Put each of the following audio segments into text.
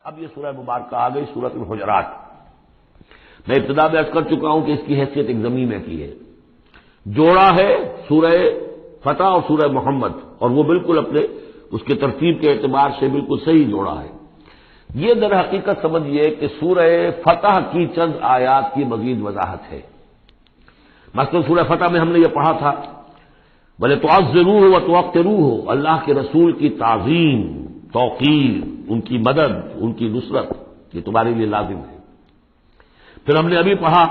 اب یہ سورہ مبارکہ آ گئی سورۃ الحجرات۔ میں ابتدا میں عرض کر چکا ہوں کہ اس کی حیثیت ایک ضمیمے کی ہے، جوڑا ہے سورہ فتح اور سورہ محمد، اور وہ بالکل اپنے اس کے ترتیب کے اعتبار سے بالکل صحیح جوڑا ہے۔ یہ در حقیقت سمجھیے کہ سورہ فتح کی چند آیات کی مزید وضاحت ہے۔ مثلا سورہ فتح میں ہم نے یہ پڑھا تھا بھلے تعزروہ و توقروہ، اللہ کے رسول کی تعظیم، توقیر، ان کی مدد، ان کی نصرت، یہ تمہارے لیے لازم ہے۔ پھر ہم نے ابھی پڑھا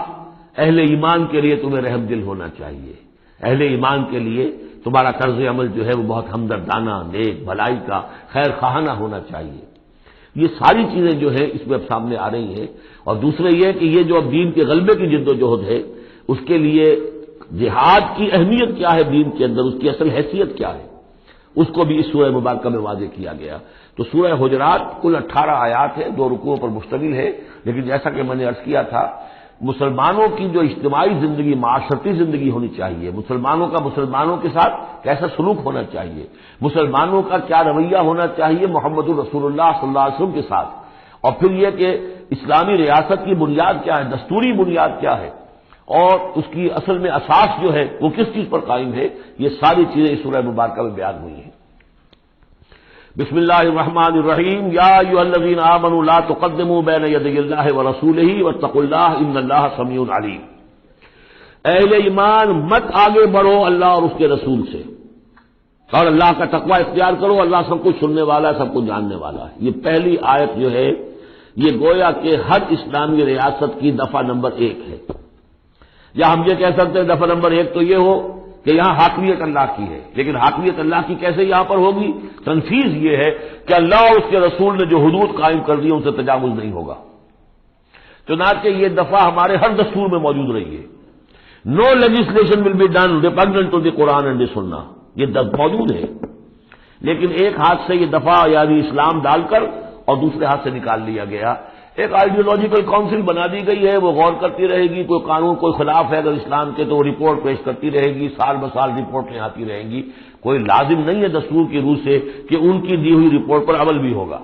اہل ایمان کے لیے تمہیں رحم دل ہونا چاہیے، اہل ایمان کے لیے تمہارا طرز عمل جو ہے وہ بہت ہمدردانہ، نیک، بھلائی کا، خیر خواہانہ ہونا چاہیے۔ یہ ساری چیزیں جو ہے اس میں اب سامنے آ رہی ہیں۔ اور دوسرے یہ کہ یہ جو اب دین کے غلبے کی جد و جہد ہے، اس کے لیے جہاد کی اہمیت کیا ہے دین کے اندر، اس کی اصل حیثیت کیا ہے، اس کو بھی اس سورہ مبارکہ میں واضح کیا گیا۔ تو سورہ حجرات کل 18 آیات ہے، 2 رکوعوں پر مشتمل ہے، لیکن جیسا کہ میں نے عرض کیا تھا مسلمانوں کی جو اجتماعی زندگی، معاشرتی زندگی ہونی چاہیے، مسلمانوں کا مسلمانوں کے ساتھ کیسا سلوک ہونا چاہیے، مسلمانوں کا کیا رویہ ہونا چاہیے محمد الرسول اللہ صلی اللہ علیہ وسلم کے ساتھ، اور پھر یہ کہ اسلامی ریاست کی بنیاد کیا ہے، دستوری بنیاد کیا ہے، اور اس کی اصل میں اساس جو ہے وہ کس چیز پر قائم ہے، یہ ساری چیزیں اس سورہ مبارکہ میں بیان ہوئی ہیں۔ بسم اللہ الرحمن الرحیم، یا ایھا الذین آمنوا لا تقدموا بین یدی اللہ ورسولہ واتقوا اللہ ان اللہ سمیع علیم۔ اہل ایمان مت آگے بڑھو اللہ اور اس کے رسول سے، اور اللہ کا تقوی اختیار کرو، اللہ سب کچھ سننے والا ہے، سب کچھ جاننے والا ہے۔ یہ پہلی آیت جو ہے یہ گویا کہ ہر اسلامی ریاست کی دفعہ نمبر 1 ہے، یا ہم یہ کہہ سکتے ہیں دفعہ نمبر 1 تو یہ ہو کہ یہاں حاکمیت اللہ کی ہے، لیکن حاکمیت اللہ کی کیسے یہاں پر ہوگی؟ تنفیذ یہ ہے کہ اللہ اور اس کے رسول نے جو حدود قائم کر دی ان سے تجاوز نہیں ہوگا۔ چنانچہ یہ دفعہ ہمارے ہر دستور میں موجود رہی ہے، no legislation will be done repugnant to the Quran and the Sunnah, یہ موجود ہے، لیکن ایک ہاتھ سے یہ دفعہ یعنی اسلام ڈال کر اور دوسرے ہاتھ سے نکال لیا گیا۔ ایک آئیڈیولوجیکل کونسل بنا دی گئی ہے، وہ غور کرتی رہے گی، کوئی قانون کوئی خلاف ہے اگر اسلام کے تو وہ رپورٹ پیش کرتی رہے گی، سال بسال رپورٹیں آتی رہیں گی، کوئی لازم نہیں ہے دستور کی روح سے کہ ان کی دی ہوئی رپورٹ پر عمل بھی ہوگا،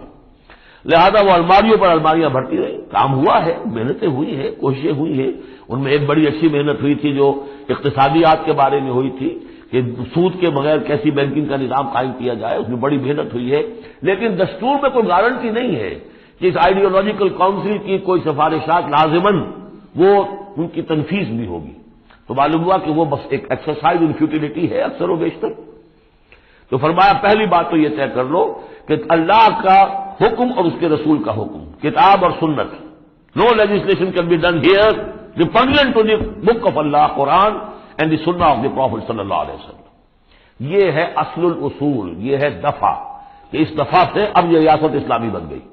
لہذا وہ الماریوں پر الماریاں بھرتی رہی۔ کام ہوا ہے، محنتیں ہوئی ہیں، کوششیں ہوئی ہیں، ان میں ایک بڑی اچھی محنت ہوئی تھی جو اقتصادیات کے بارے میں ہوئی تھی کہ سود کے بغیر کیسی بینکنگ کا نظام قائم کیا جائے، اس میں بڑی محنت ہوئی ہے، لیکن دستور میں کوئی گارنٹی نہیں ہے کہ اس آئیڈیولوجیکل کونسل کی کوئی سفارشات لازماً وہ ان کی تنفیذ بھی ہوگی۔ تو معلوم ہوا کہ وہ بس ایک ایکسرسائز ان فیوٹیلٹی ہے اکثر و بیشتر۔ تو فرمایا پہلی بات تو یہ طے کر لو کہ اللہ کا حکم اور اس کے رسول کا حکم، کتاب اور سنت، no legislation can be done here repugnant to the book of Allah Quran and the Sunnah of the prophet صلی اللہ علیہ وسلم۔ یہ ہے اصل الاصول، یہ ہے دفعہ کہ اس دفعہ سے اب یہ ریاست اسلامی بن گئی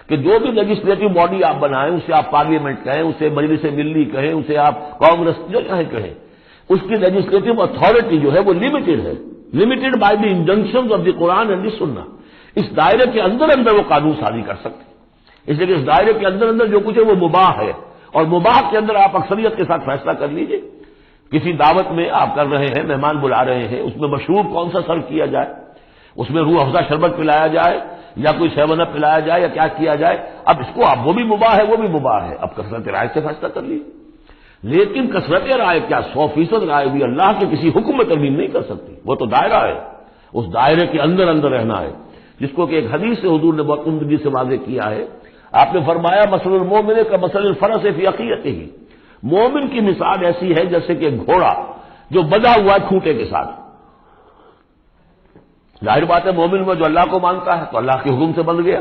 کہ جو بھی لیجسلیٹو باڈی آپ بنائیں، اسے آپ پارلیمنٹ کہیں، اسے مجلس ملی کہیں، اسے آپ کانگریس جو کہیں، اس کی لیجسلیٹو اتھارٹی جو ہے وہ لمیٹڈ ہے، limited by the injunctions of the Quran and the Sunnah. اس دائرے کے اندر اندر وہ قانون سازی کر سکتے ہیں، اس لیے کہ اس دائرے کے اندر اندر جو کچھ ہے وہ مباح ہے، اور مباح کے اندر آپ اکثریت کے ساتھ فیصلہ کر لیجئے۔ کسی دعوت میں آپ کر رہے ہیں، مہمان بلا رہے ہیں، اس میں مشروب کون سا سرو کیا جائے، اس میں روح افزا شربت پلایا جائے یا کوئی 7 اپ پلایا جائے یا کیا کیا جائے، اب اس کو اب وہ بھی مباح ہے، وہ بھی مباح ہے، اب کثرت رائے سے فیصلہ کر لیجیے۔ لیکن کثرت رائے کیا 100% رائے بھی اللہ کے کسی حکم میں ترمیم نہیں کر سکتی، وہ تو دائرہ ہے، اس دائرے کے اندر اندر رہنا ہے، جس کو کہ ایک حدیث سے حضور نے بہت عمدگی سے واضح کیا ہے۔ آپ نے فرمایا مثل المومن کا مثل الفرس فی عقیقتہ، مومن کی مثال ایسی ہے جیسے کہ گھوڑا جو بندھا ہوا ہے کھوٹے کے ساتھ۔ ظاہر بات ہے مومن میں جو اللہ کو مانتا ہے تو اللہ کے حکم سے بندھ گیا،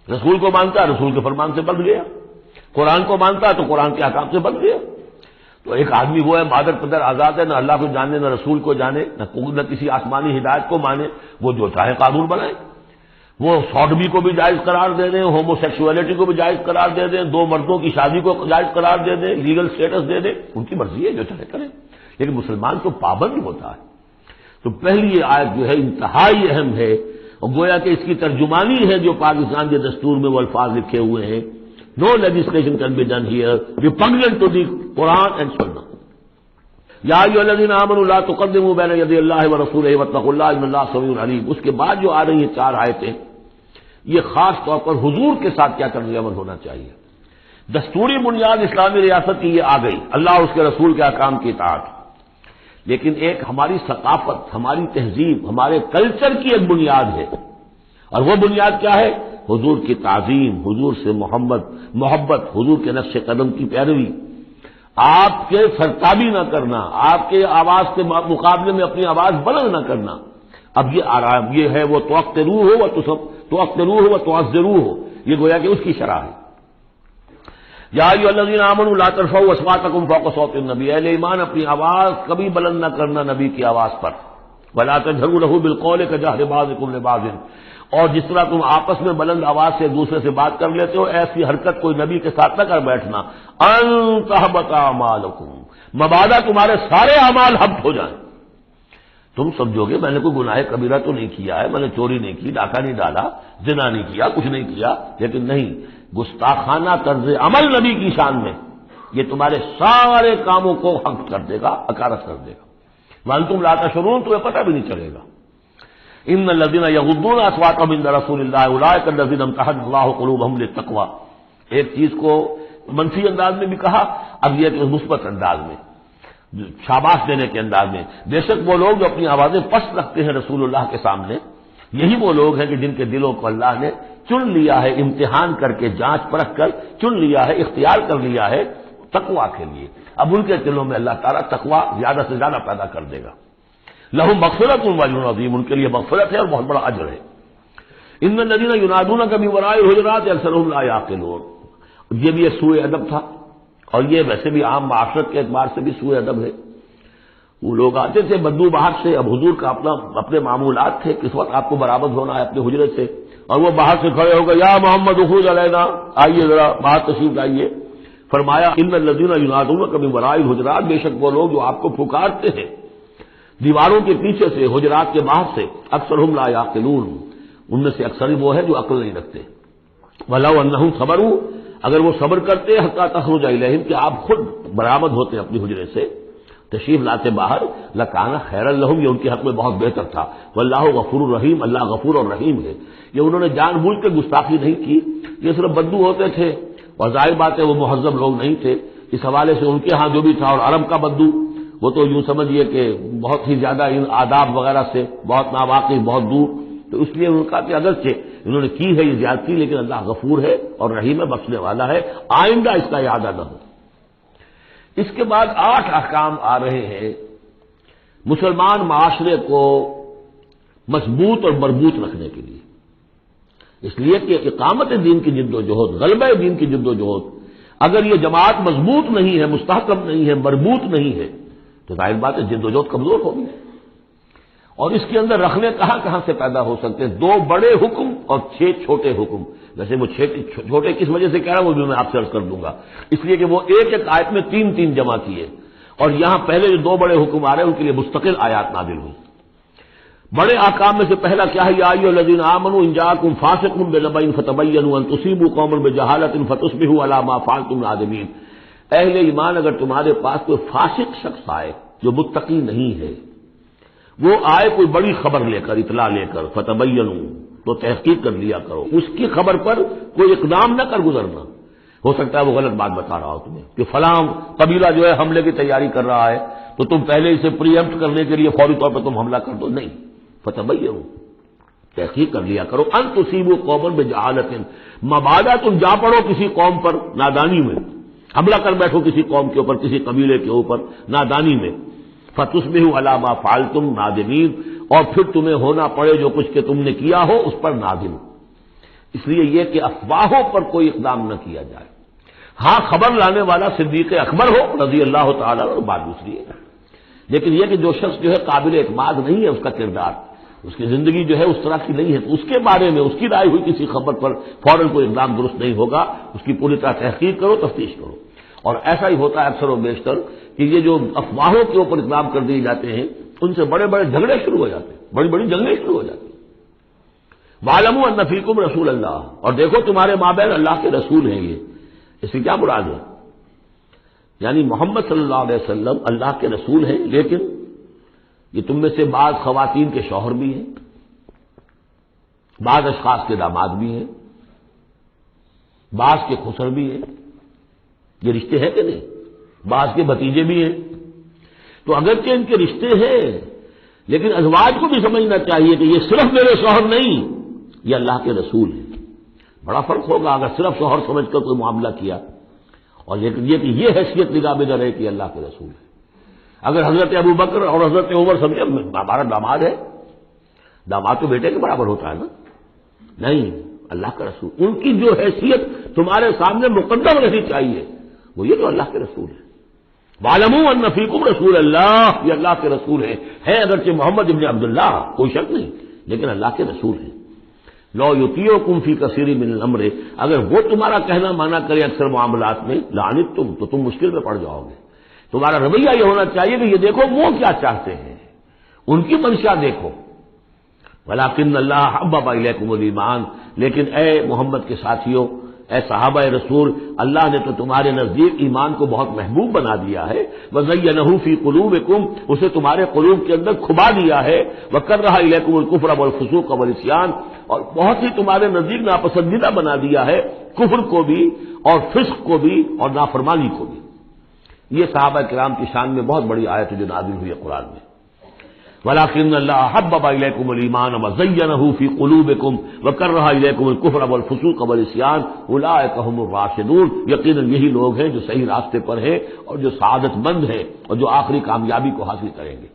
رسول کو مانتا ہے رسول کے فرمان سے بندھ گیا، قرآن کو مانتا ہے تو قرآن کے احکام سے بندھ گیا۔ تو ایک آدمی وہ ہے مادر پدر آزاد ہے، نہ اللہ کو جانے نہ رسول کو جانے نہ کسی آسمانی ہدایت کو مانے، وہ جو چاہے قانون بنائے، وہ سوڈمی کو بھی جائز قرار دے دیں، ہومو سیکسولیٹی کو بھی جائز قرار دے دیں، 2 مردوں کی شادی کو جائز قرار دے دیں، لیگل سٹیٹس دے دیں، ان کی مرضی ہے جو چاہے کریں، لیکن مسلمان تو پابند ہوتا ہے۔ تو پہلی یہ آیت جو ہے انتہائی اہم ہے، اور گویا کہ اس کی ترجمانی ہے جو پاکستان کے دستور میں وہ الفاظ لکھے ہوئے ہیں، no legislation can be done here repugnant to the Quran and Sunnah. یا ایھا الذین آمنوا لا تقدموا بین یدی اللہ ورسولہ واتقوا اللہ ان اللہ سمیع علیم۔ اس کے بعد جو آ رہی ہیں 4 آیتیں، یہ خاص طور پر حضور کے ساتھ کیا طرز عمل ہونا چاہیے. دستوری بنیاد اسلامی ریاست کی یہ آ گئی، اللہ اور اس کے رسول کے احکام کی اطاعت، لیکن ایک ہماری ثقافت، ہماری تہذیب، ہمارے کلچر کی ایک بنیاد ہے، اور وہ بنیاد کیا ہے؟ حضور کی تعظیم، حضور سے محبت، حضور کے نقش قدم کی پیروی، آپ کے سرتابی نہ کرنا، آپ کے آواز کے مقابلے میں اپنی آواز بلند نہ کرنا. اب یہ آرام یہ ہے، وہ توقروہ ہو و تعذروہ ہو، یہ گویا کہ اس کی شرح ہے. یا ایھا الذین آمنوا لا ترفعوا اصواتکم فوق صوت النبی، اہل ایمان اپنی آواز کبھی بلند نہ کرنا نبی کی آواز پر. ولا تجهروا له بالقول كجهر بعضکم لبعض، اور جس طرح تم آپس میں بلند آواز سے ایک دوسرے سے بات کر لیتے ہو، ایسی حرکت کوئی نبی کے ساتھ نہ کر بیٹھنا. ان تحبط اعمالکم، مبادا تمہارے سارے اعمال حبط ہو جائیں. تم سمجھو گے میں نے کوئی گناہ کبیرہ تو نہیں کیا ہے، میں نے چوری نہیں کی، ڈاکہ نہیں ڈالا، زنا نہیں کیا، کچھ نہیں کیا، لیکن نہیں، گستاخانہ طرز عمل نبی کی شان میں یہ تمہارے سارے کاموں کو حق کر دے گا، اکارت کر دے گا. وانتم لا تشعرون، تمہیں پتہ بھی نہیں چلے گا. ان الذين يغضون اصواتهم عند رسول الله اولئك الذين امتحن الله قلوبهم للتقوى. ایک چیز کو منفی انداز میں بھی کہا، اب یہ کہ مثبت انداز میں، شاباش دینے کے انداز میں. بے شک وہ لوگ جو اپنی آوازیں پست رکھتے ہیں رسول اللہ کے سامنے، یہی وہ لوگ ہیں کہ جن کے دلوں کو اللہ نے چن لیا ہے، امتحان کر کے، جانچ پرکھ کر چن لیا ہے، اختیار کر لیا ہے تقویٰ کے لیے. اب ان کے دلوں میں اللہ تعالیٰ تقویٰ زیادہ سے زیادہ پیدا کر دے گا. لہم مغفرۃ واجر عظیم، ان کے لیے مغفرت ہے اور بہت بڑا اجر ہے. ان الذین ینادونک من وراء الحجرات اکثرهم لا یعقلون. یہ بھی ایک سوء ادب تھا، اور یہ ویسے بھی عام معاشرت کے اعتبار سے بھی سوء ادب ہے. وہ لوگ آتے تھے بدو باہر سے، اب حضور کا اپنے معمولات تھے، کس وقت آپ کو برآمد ہونا ہے اپنے حجرے سے، اور وہ باہر سے کھڑے ہو گئے، یا محمد اخرج علینا، آئیے ذرا باہر تشریف لائیے. فرمایا ان الذین ینادونک من وراء الحجرات، بے شک وہ لوگ جو آپ کو پکارتے ہیں دیواروں کے پیچھے سے، حجرات کے باہر سے، اکثرهم لا یعقلون، ان میں سے اکثر وہ ہے جو عقل نہیں رکھتے. ولو انہم صبروا، اگر وہ صبر کرتے حتی تخرج الیہم، کہ آپ خود برآمد ہوتے اپنی حجرے سے، تشریف لاتے باہر، لکان خیر لہم، یہ ان کے حق میں بہت بہتر تھا. واللہ غفور الرحیم، اللہ غفور اور رحیم ہے. یہ انہوں نے جان بوجھ کے گستاخی نہیں کی، یہ صرف بدو ہوتے تھے، اور ظاہر بات ہے وہ مہذب لوگ نہیں تھے. اس حوالے سے ان کے ہاں جو بھی تھا، اور عرب کا بدو وہ تو یوں سمجھیے کہ بہت ہی زیادہ ان آداب وغیرہ سے بہت ناواقف، بہت دور. تو اس لیے ان کا کہ اگرچہ انہوں نے کی ہے یہ زیادتی، لیکن اللہ غفور ہے اور رحیم ہے، بخشنے والا ہے، آئندہ اس کا اعادہ نہ ہو. اس کے بعد 8 احکام آ رہے ہیں مسلمان معاشرے کو مضبوط اور مربوط رکھنے کے لیے. اس لیے کہ اقامت دین کی جد و جہد، غلبہ دین کی جد و جہد، اگر یہ جماعت مضبوط نہیں ہے، مستحکم نہیں ہے، مربوط نہیں ہے، تو ظاہر بات ہے جد و جہد کمزور ہوگی. اور اس کے اندر رکھنے کہاں سے پیدا ہو سکتے ہیں؟ 2 بڑے حکم اور 6 چھوٹے حکم. ویسے وہ چھوٹے کس وجہ سے کہہ رہا ہوں وہ بھی میں آپ سے عرض کر دوں گا. اس لیے کہ وہ ایک آیت میں 3 جمع کیے، اور یہاں پہلے جو 2 بڑے حکم آ رہے ہیں ان کے لیے مستقل آیات نازل ہوئی. بڑے احکام میں سے پہلا کیا ہے؟ یا ایھا الذین آمنوا ان جاءکم فاسق بنبأ فتبینوا ان تصیبوا قوما بجہالۃ فتصبحوا علی ما فعلتم نادمین. اہل ایمان، اگر تمہارے پاس کوئی فاسق شخص آئے جو متقی نہیں ہے، وہ آئے کوئی بڑی خبر لے کر، اطلاع لے کر، فتبینوا، تو تحقیق کر لیا کرو، اس کی خبر پر کوئی اقدام نہ کر گزرنا. ہو سکتا ہے وہ غلط بات بتا رہا ہو تمہیں کہ فلاں قبیلہ جو ہے حملے کی تیاری کر رہا ہے، تو تم پہلے اسے پری ایمپٹ کرنے کے لیے فوری طور پر تم حملہ کر دو. نہیں، فتبینوا، تحقیق کر لیا کرو. ان تصیبوا قوما بجہالۃ، مبادا تم جا پڑو کسی قوم پر نادانی میں، حملہ کر بیٹھو کسی قوم کے اوپر، کسی قبیلے کے اوپر نادانی میں، فتصبحوا علی ما فعلتم نادمین، اور پھر تمہیں ہونا پڑے جو کچھ کہ تم نے کیا ہو اس پر نادم. اس لیے یہ کہ افواہوں پر کوئی اقدام نہ کیا جائے. ہاں خبر لانے والا صدیق اکبر ہو رضی اللہ تعالیٰ اور بات دوسری ہے، لیکن یہ کہ جو شخص جو ہے قابل اعتماد نہیں ہے، اس کا کردار، اس کی زندگی جو ہے اس طرح کی نہیں ہے، تو اس کے بارے میں اس کی رائے ہوئی کسی خبر پر فوراً کوئی اقدام درست نہیں ہوگا. اس کی پوری طرح تحقیق کرو، تفتیش کرو. اور ایسا ہی ہوتا ہے اکثر و بیشتر کہ یہ جو افواہوں کے اوپر اقدام کر دیے جاتے ہیں، ان سے بڑے بڑے جھگڑے شروع ہو جاتے ہیں، بڑی بڑی جنگیں شروع ہو جاتی ہیں. وَاعْلَمُوا أَنَّ فِيكُمْ رَسُولَ اللَّهِ، اور دیکھو تمہارے مابین اللہ کے رسول ہیں. یہ اس سے کیا مراد ہے؟ یعنی محمد صلی اللہ علیہ وسلم اللہ کے رسول ہیں، لیکن یہ تم میں سے بعض خواتین کے شوہر بھی ہیں، بعض اشخاص کے داماد بھی ہیں، بعض کے خسر بھی ہیں، یہ رشتے ہیں کہ نہیں؟ بعض کے بھتیجے بھی ہیں۔ تو اگرچہ ان کے رشتے ہیں، لیکن ازواج کو بھی سمجھنا چاہیے کہ یہ صرف میرے شوہر نہیں، یہ اللہ کے رسول ہیں۔ بڑا فرق ہوگا اگر صرف شوہر سمجھ کر کوئی معاملہ کیا، اور یہ کہ یہ حیثیت نگاہ میں نہ رہے کہ اللہ کے رسول ہے۔ اگر حضرت ابو بکر اور حضرت عمر سمجھے ہمارا داماد ہے، داماد تو بیٹے کے برابر ہوتا ہے نا، نہیں، اللہ کا رسول، ان کی جو حیثیت تمہارے سامنے مقدم رہنی چاہیے وہ یہ تو اللہ کے رسول ہے۔ وَاعْلَمُوا أَنَّ فِيكُمْ رَسُولَ اللَّهِ، یہ اللہ کے رسول ہے اگرچہ محمد ابن عبداللہ، کوئی شک نہیں، لیکن اللہ کے رسول ہیں۔ لَوْ يُطِيعُكُمْ فِي كَثِيرٍ مِّنَ الْأَمْرِ، اگر وہ تمہارا کہنا مانا کرے اکثر معاملات میں، لَعَنِتُّمْ، تو تم مشکل میں پڑ جاؤ گے۔ تمہارا رویہ یہ ہونا چاہیے کہ یہ دیکھو وہ کیا چاہتے ہیں، ان کی منشا دیکھو۔ وَلَٰكِنَّ اللَّهَ حَبَّبَ إِلَيْكُمُ الْإِيمَانَ، لیکن اے محمد کے ساتھیوں، اے صحابہ رسول، اللہ نے تو تمہارے نزدیک ایمان کو بہت محبوب بنا دیا ہے۔ وَزَيَّنَهُ فِي قُلُوبِكُمْ، اسے تمہارے قلوب کے اندر کھبا دیا ہے۔ وَكَرَّهَ إِلَيْكُمُ الْكُفْرَ وَالْفُسُوقَ وَالْعِصْيَانَ، اور بہت ہی تمہارے نزدیک ناپسندیدہ بنا دیا ہے کفر کو بھی اور فسق کو بھی اور نافرمانی کو بھی۔ یہ صحابہ کرام کی شان میں بہت بڑی آیت ہے جو نازل ہوئی ہے قرآن میں۔ وَلَٰكِنَّ اللَّهَ حَبَّبَ إِلَيْكُمُ الْإِيمَانَ وَزَيَّنَهُ فِي قُلُوبِكُمْ وَكَرَّهَ إِلَيْكُمُ الْكُفْرَ وَالْفُسُوقَ وَالْعِصْيَانَ أُولَٰئِكَ هُمُ الرَّاشِدُونَ، یقیناً یہی لوگ ہیں جو صحیح راستے پر ہیں اور جو سعادت مند ہیں اور جو آخری کامیابی کو حاصل کریں گے۔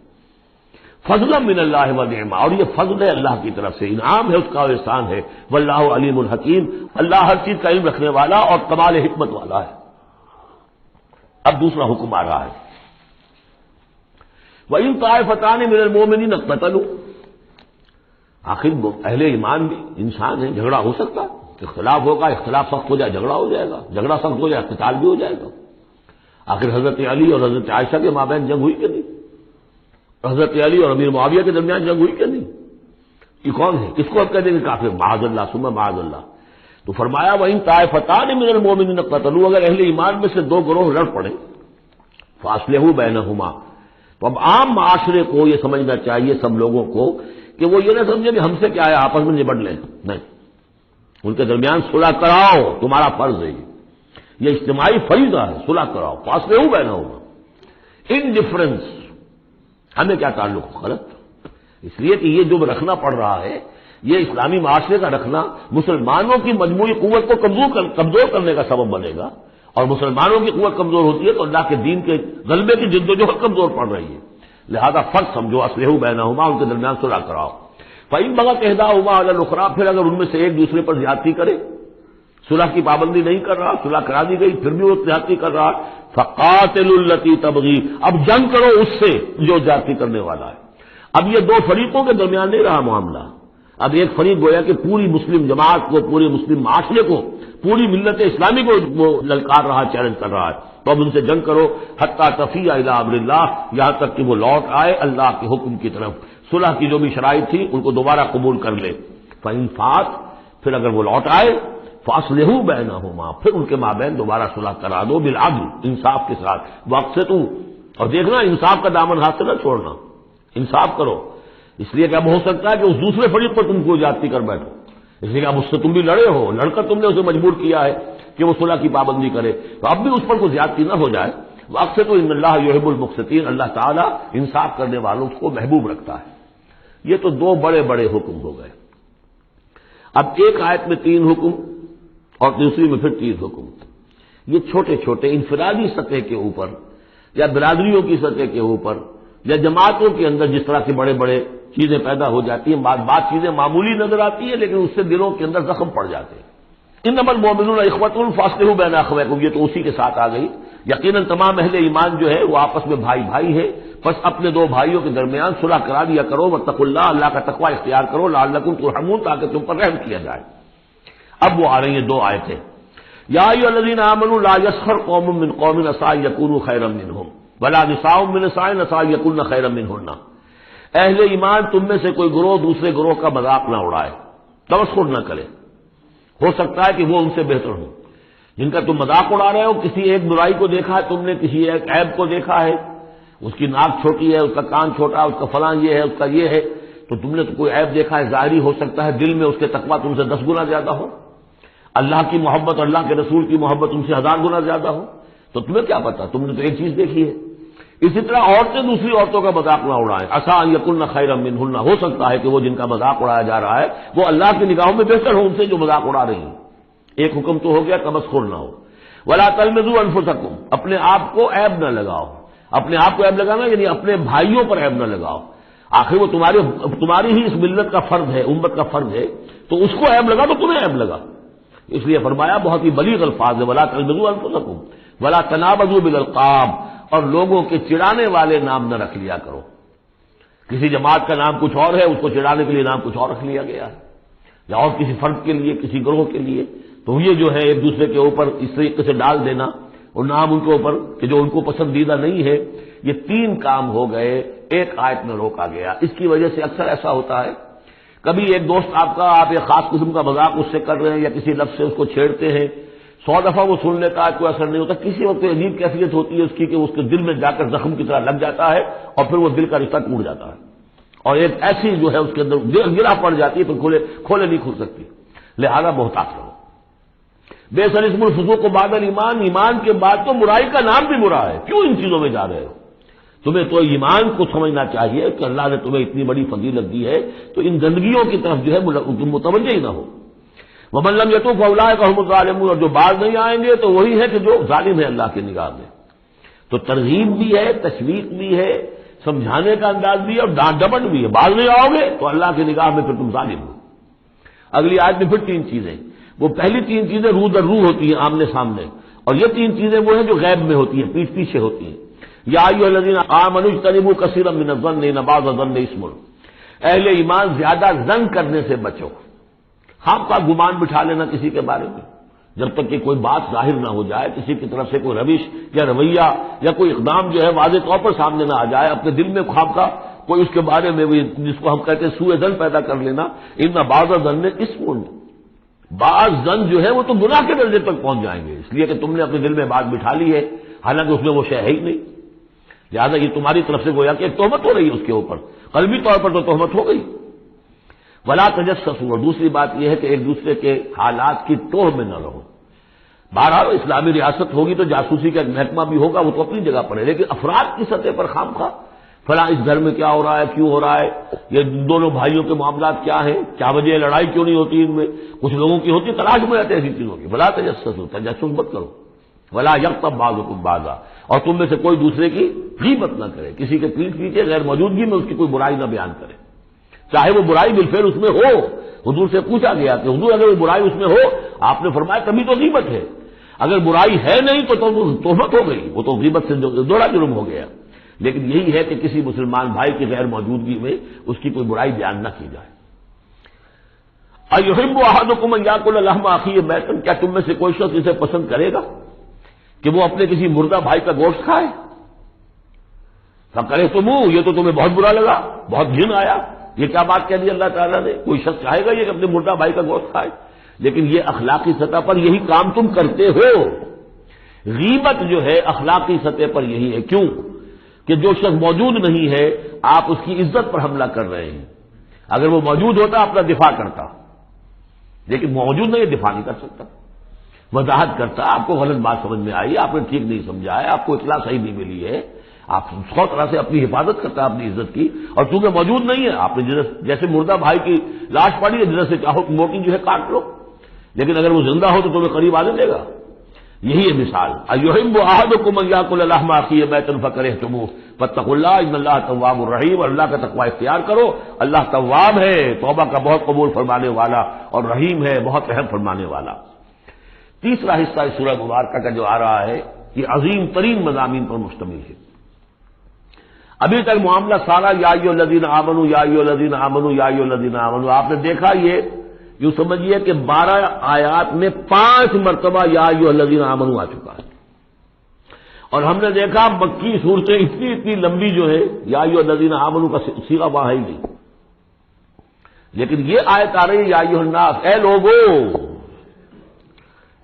فضلا من اللہ ونعمہ، اور یہ فضل ہے اللہ کی طرف سے، انعام ہے اس کا اور احسان ہے۔ واللہ علیم الحکیم، اللہ ہر چیز کا علم رکھنے والا اور کمال حکمت والا ہے۔ اب دوسرا حکم آ رہا ہے، وَإِن طَائِفَتَانِ مِنَ الْمُؤْمِنِينَ اقْتَتَلُوا، آخر اہل ایمان بھی انسان ہیں، جھگڑا ہو سکتا ہے، اختلاف ہوگا، اختلاف سخت ہو جائے جھگڑا ہو جائے گا، جھگڑا سخت ہو جائے قتال بھی ہو جائے گا۔ آخر حضرت علی اور حضرت عائشہ کے مابین جنگ ہوئی کہ نہیں؟ حضرت علی اور امیر معاویہ کے درمیان جنگ ہوئی کہ نہیں؟ یہ کون ہے؟ کس کو اب کہہ دیں گے کافر؟ معاذ اللہ ثم معاذ اللہ۔ تو فرمایا وَإِن طَائِفَتَانِ مِنَ الْمُؤْمِنِينَ اقْتَتَلُوا، اگر اہل ایمان میں سے دو گروہ لڑ پڑیں، فَأَصْلِحُوا بَيْنَهُمَا، تو اب عام معاشرے کو یہ سمجھنا چاہیے سب لوگوں کو کہ وہ یہ نہ سمجھے کہ ہم سے کیا ہے آپس میں نبٹ لیں، نہیں، ان کے درمیان صلح کراؤ، تمہارا فرض ہے، یہ اجتماعی فریضہ ہے، صلح کراؤ۔ فَأَصْلِحُوا بَيْنَهُمَا، انڈیفرنس ہمیں کیا تعلق؟ غلط، اس لیے کہ یہ جو رکھنا پڑ رہا ہے یہ اسلامی معاشرے کا رکھنا مسلمانوں کی مجموعی قوت کو کمزور کرنے کا سبب بنے گا، اور مسلمانوں کی قوت کمزور ہوتی ہے تو اللہ کے دین کے غلبے کی جدوجہد کمزور پڑ رہی ہے۔ لہذا فرض سمجھو، اصلحوا بینہما، ان کے درمیان صلح کراؤ۔ فإن بغت إحداہما علی الأخری، پھر اگر ان میں سے ایک دوسرے پر زیادتی کرے، صلح کی پابندی نہیں کر رہا، صلح کرا دی گئی پھر بھی وہ زیادتی کر رہا، فقاتلوا التی تبغی، اب جنگ کرو اس سے جو زیادتی کرنے والا ہے۔ اب یہ دو فریقوں کے درمیان نہیں رہا معاملہ، اب ایک فریق گویا کہ پوری مسلم جماعت کو، پورے مسلم معاشرے کو، پوری ملت اسلامی کو وہ للکار رہا، چیلنج کر رہا ہے، تو اب ان سے جنگ کرو، حتی تفیء الی امر اللہ، یہاں تک کہ وہ لوٹ آئے اللہ کے حکم کی طرف، صلح کی جو بھی شرائط تھی ان کو دوبارہ قبول کر لے۔ فإن فات، پھر اگر وہ لوٹ آئے، فاصلحوا بینہما، پھر ان کے مابین دوبارہ صلح کرا دو، بالعدل، انصاف کے ساتھ، واقسطوا، اور دیکھنا انصاف کا دامن ہاتھ سے نہ چھوڑنا، انصاف کرو، اس لیے کہ اب ہو سکتا ہے کہ اس دوسرے فریق پر تم کو زیادتی کر بیٹھو، اس لیے کہ اب اس سے تم بھی لڑے ہو، لڑ کر تم نے اسے مجبور کیا ہے کہ وہ صلح کی پابندی کرے، تو اب بھی اس پر کوئی زیادتی نہ ہو جائے۔ واقسطوا ان اللہ یحب المقسطین، اللہ تعالیٰ انصاف کرنے والوں کو محبوب رکھتا ہے۔ یہ تو دو بڑے بڑے حکم ہو گئے۔ اب ایک آیت میں 3 حکم اور دوسری میں پھر 3 حکم، یہ چھوٹے چھوٹے انفرادی سطح کے اوپر یا برادریوں کی سطح کے اوپر یا جماعتوں کے اندر جس طرح کے بڑے بڑے چیزیں پیدا ہو جاتی ہیں، بعض چیزیں معمولی نظر آتی ہیں لیکن اس سے دلوں کے اندر زخم پڑ جاتے ہیں۔ انما المؤمنون اخوۃ فاصلحوا بین اخویکم، یہ تو اسی کے ساتھ آ گئی۔ یقیناً تمام اہل ایمان جو ہے وہ آپس میں بھائی بھائی ہے، بس اپنے دو بھائیوں کے درمیان صلح کرا دیا کرو، واتقوا اللہ، اللہ کا تقوی اختیار کرو، لعلکم ترحمون، تاکہ تم پر رحم کیا جائے۔ اب وہ آ رہی ہیں 2 آیتیں، یا ایھا الذین آمنوا لا یسخر قوم من قوم عسى ان یکونوا خیرا منهم ولا نساء من نساء عسى ان یکن خیرا منهن، اہل ایمان تم میں سے کوئی گروہ دوسرے گروہ کا مذاق نہ اڑائے، تمسخر نہ کرے، ہو سکتا ہے کہ وہ ان سے بہتر ہوں۔ جن کا تم مذاق اڑا رہے ہو، کسی ایک برائی کو دیکھا ہے تم نے، کسی ایک عیب کو دیکھا ہے، اس کی ناک چھوٹی ہے، اس کا کان چھوٹا ہے، اس کا فلاں یہ ہے، اس کا یہ ہے، تو تم نے تو کوئی عیب دیکھا ہے ظاہری، ہو سکتا ہے دل میں اس کے تقویٰ تم سے 10 گنا زیادہ ہو، اللہ کی محبت اور اللہ کے رسول کی محبت تم سے 1000 گنا زیادہ ہو، تو تمہیں کیا پتا، تم نے تو ایک چیز دیکھی ہے۔ اسی طرح عورتیں دوسری عورتوں کا مذاق نہ اڑائیں، عسیٰ ان یکن خیرا منہن، ہو سکتا ہے کہ وہ جن کا مذاق اڑایا جا رہا ہے وہ اللہ کی نگاہوں میں بہتر ہو ان سے جو مذاق اڑا رہی ہیں۔ ایک حکم تو ہو گیا تمسخر نہ ہو۔ ولا تلمزوا انفسکم، اپنے آپ کو عیب نہ لگاؤ، اپنے آپ کو عیب لگانا یعنی اپنے بھائیوں پر عیب نہ لگاؤ، آخر وہ تمہاری ہی اس ملت کا فرد ہے، امت کا فرد ہے، تو اس کو عیب لگا تو تمہیں عیب لگا۔ اس لیے فرمایا بہت ہی بلیغ الفاظ ہے، ولا تلمزوا انفسکم ولا تنابزوا بالالقاب، اور لوگوں کے چڑانے والے نام نہ رکھ لیا کرو۔ کسی جماعت کا نام کچھ اور ہے، اس کو چڑانے کے لیے نام کچھ اور رکھ لیا گیا ہے، یا اور کسی فرد کے لیے، کسی گروہ کے لیے، تو یہ جو ہے ایک دوسرے کے اوپر اس طریقے سے ڈال دینا اور نام ان کے اوپر کہ جو ان کو پسندیدہ نہیں ہے، یہ 3 کام ہو گئے، ایک آیت میں روکا گیا۔ اس کی وجہ سے اکثر ایسا ہوتا ہے، کبھی ایک دوست آپ کا، آپ ایک خاص قسم کا مذاق اس سے کر رہے ہیں یا کسی لفظ سے اس کو چھیڑتے ہیں، 100 دفعہ وہ سن لیتا ہے، کوئی اثر نہیں ہوتا، کسی وقت عجیب کیفیت ہوتی ہے اس کی کہ اس کے دل میں جا کر زخم کی طرح لگ جاتا ہے اور پھر وہ دل کا رشتہ ٹوٹ جاتا ہے، اور ایک ایسی جو ہے اس کے اندر گرہ پڑ جاتی ہے، پھر کھولے نہیں کھل سکتی۔ لہذا محتاط رہو۔ بئس الاسم الفسوق بعد الایمان، ایمان کے بعد تو برائی کا نام بھی برا ہے، کیوں ان چیزوں میں جا رہے ہو؟ تمہیں تو ایمان کو سمجھنا چاہیے کہ اللہ نے تمہیں اتنی بڑی فضیلت دی ہے، تو ان گندگیوں کی طرف جو ہے تم متوجہ ہی نہ ہو۔ ومن لم یتوب فاولئک هم الظالمون، اور جو باز نہیں آئیں گے تو وہی ہے کہ جو ظالم ہے اللہ کی نگاہ میں۔ تو ترغیب بھی ہے، تشویق بھی ہے، سمجھانے کا انداز بھی ہے، اور ڈانٹ ڈپٹ بھی ہے۔ باز نہیں آؤ گے تو اللہ کی نگاہ میں پھر تم ظالم ہو۔ اگلی آیت میں پھر 3 چیزیں، وہ پہلی 3 چیزیں روح در روح ہوتی ہیں آمنے سامنے، اور یہ 3 چیزیں وہ ہیں جو غیب میں ہوتی ہیں، پیٹھ پیچھے ہوتی ہیں۔ یا ایھا الذین آمنوا اجتنبوا کثیرا من الظن ان بعض الظن اثم، اہل ایمان زیادہ ظن کرنے سے بچو، خام خواہ گمان بٹھا لینا کسی کے بارے میں، جب تک کہ کوئی بات ظاہر نہ ہو جائے، کسی کی طرف سے کوئی روش یا رویہ یا کوئی اقدام جو ہے واضح طور پر سامنے نہ آ جائے، اپنے دل میں خام خواہ کوئی اس کے بارے میں جس کو ہم کہتے ہیں سوء ظن پیدا کر لینا، ان بعض الظن اثم، بعض ظن جو ہے وہ تو گناہ کے درجے تک پہنچ جائیں گے، اس لیے کہ تم نے اپنے دل میں بات بٹھا لی ہے، حالانکہ اس میں وہ شے ہے ہی نہیں، لہٰذا یہ تمہاری طرف سے گویا کہ ایک تہمت ہو رہی ہے اس کے اوپر، قلبی طور پر تو تہمت ہو گئی۔ ولا تجسسوا، اور دوسری بات یہ ہے کہ ایک دوسرے کے حالات کی ٹوہ میں نہ رہو۔ بہرحال اسلامی ریاست ہوگی تو جاسوسی کا ایک محکمہ بھی ہوگا، وہ تو اپنی جگہ پر ہے، لیکن افراد کی سطح پر خام خواہ فلاں اس گھر میں کیا ہو رہا ہے، کیوں ہو رہا ہے، یہ دونوں بھائیوں کے معاملات کیا ہیں، کیا وجہ ہے، لڑائی کیوں نہیں ہوتی ان میں، کچھ لوگوں کی ہوتی، تلاش میں رہتے ایسی چیزوں کی۔ ولا تجسسوا، تجسس مت کرو۔ ولا یغتب بعضکم بعضا، اور تم میں سے کوئی دوسرے کی غیبت نہ کرے، کسی کے پیٹھ پیچھے غیر موجودگی میں اس کی کوئی برائی نہ بیان کرے، چاہے وہ برائی بالفعل اس میں ہو۔ حضور سے پوچھا گیا کہ حضور اگر وہ برائی اس میں ہو، آپ نے فرمایا تبھی تو غیبت ہے، اگر برائی ہے نہیں تو تہمت ہو گئی، وہ تو غیبت سے دوہرا جرم ہو گیا۔ لیکن یہی ہے کہ کسی مسلمان بھائی کی غیر موجودگی میں اس کی کوئی برائی بیان نہ کی جائے۔ ایحب احدکم ان یاکل لحم اخیہ میتا، کیا تم میں سے کوئی شخص اسے پسند کرے گا کہ وہ اپنے کسی مردہ بھائی کا گوشت کھائے؟ فکرہتموہ، یہ تو تمہیں بہت برا لگا، بہت گھن آیا، یہ کیا بات کہہ دی اللہ تعالیٰ نے، کوئی شخص چاہے گا یہ کہ اپنے مردہ بھائی کا گوشت کھائے؟ لیکن یہ اخلاقی سطح پر یہی کام تم کرتے ہو۔ غیبت جو ہے اخلاقی سطح پر یہی ہے، کیوں کہ جو شخص موجود نہیں ہے آپ اس کی عزت پر حملہ کر رہے ہیں، اگر وہ موجود ہوتا اپنا دفاع کرتا، لیکن موجود نہیں، دفاع نہیں کر سکتا، وضاحت کرتا، آپ کو غلط بات سمجھ میں آئی، آپ نے ٹھیک نہیں سمجھا ہے، آپ کو اطلاع صحیح نہیں ملی ہے، آپ 100 طرح سے اپنی حفاظت کرتا ہے اپنی عزت کی، اور چونکہ موجود نہیں ہے آپ نے جیسے مردہ بھائی کی لاش پڑی ہے، جس سے چاہو موٹی جو ہے کاٹ لو، لیکن اگر وہ زندہ ہو تو تمہیں قریب آنے دے گا۔ یہی ہے مثال۔ ایحب احدکم ان یاکل لحم اخیہ میتا فکرہتموہ فاتقوا اللہ ان اللہ تواب الرحیم، اور اللہ کا تقوی اختیار کرو، اللہ تواب ہے، توبہ کا بہت قبول فرمانے والا، اور رحیم ہے، بہت رحم فرمانے والا۔ تیسرا حصہ اس سورہ مبارکہ کا جو آ رہا ہے یہ عظیم ترین مضامین پر مشتمل ہے۔ ابھی تک معاملہ سارا یا ایھا الذین آمنوا یا ایھا الذین آمنوا یا ایھا الذین آمنوا، آپ نے دیکھا یہ یوں سمجھیے کہ 12 آیات میں 5 مرتبہ یا ایھا الذین آمنوا آ چکا ہے، اور ہم نے دیکھا مکی صورتیں اتنی لمبی جو ہے یا ایھا الذین آمنوا کا صیغہ وہاں ہے ہی نہیں، لیکن یہ آیت آ رہی ہے یا ایھا الناس،